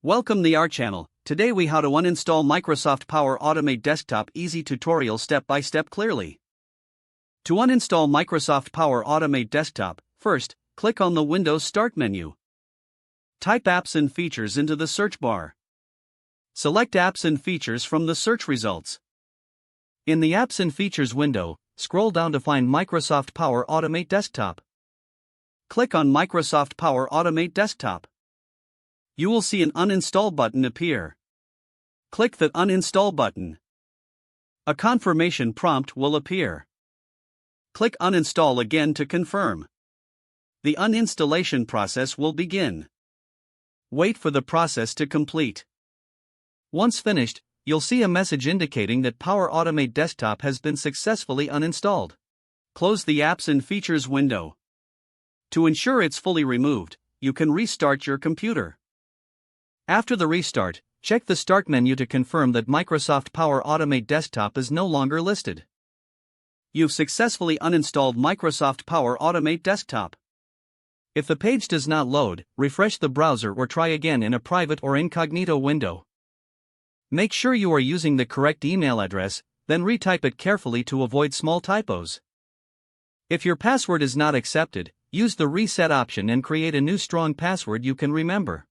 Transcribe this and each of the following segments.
Welcome to our channel. Today we how to uninstall Microsoft Power Automate Desktop easy tutorial step by step clearly. To uninstall Microsoft Power Automate Desktop, first, click on the Windows Start menu. Type Apps and Features into the search bar. Select Apps and Features from the search results. In the Apps and Features window, scroll down to find Microsoft Power Automate Desktop. Click on Microsoft Power Automate Desktop. You will see an Uninstall button appear. Click the Uninstall button. A confirmation prompt will appear. Click Uninstall again to confirm. The uninstallation process will begin. Wait for the process to complete. Once finished, you'll see a message indicating that Power Automate Desktop has been successfully uninstalled. Close the Apps and Features window. To ensure it's fully removed, you can restart your computer. After the restart, check the Start menu to confirm that Microsoft Power Automate Desktop is no longer listed. You've successfully uninstalled Microsoft Power Automate Desktop. If the page does not load, refresh the browser or try again in a private or incognito window. Make sure you are using the correct email address, then retype it carefully to avoid small typos. If your password is not accepted, use the Reset option and create a new strong password you can remember.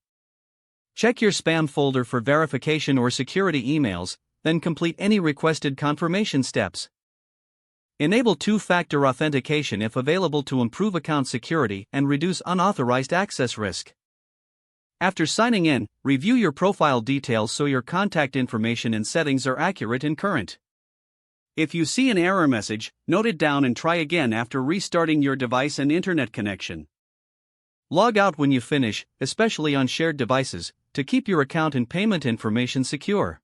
Check your spam folder for verification or security emails, then complete any requested confirmation steps. Enable two-factor authentication if available to improve account security and reduce unauthorized access risk. After signing in, review your profile details so your contact information and settings are accurate and current. If you see an error message, note it down and try again after restarting your device and internet connection. Log out when you finish, especially on shared devices, to keep your account and payment information secure.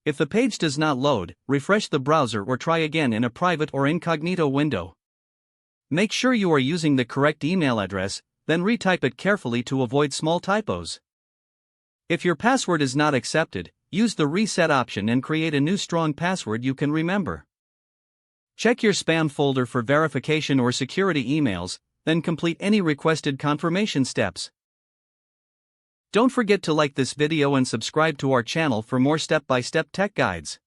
If the page does not load, refresh the browser or try again in a private or incognito window. Make sure you are using the correct email address, then retype it carefully to avoid small typos. If your password is not accepted, use the Reset option and create a new strong password you can remember. Check your spam folder for verification or security emails, then complete any requested confirmation steps. Don't forget to like this video and subscribe to our channel for more step-by-step tech guides.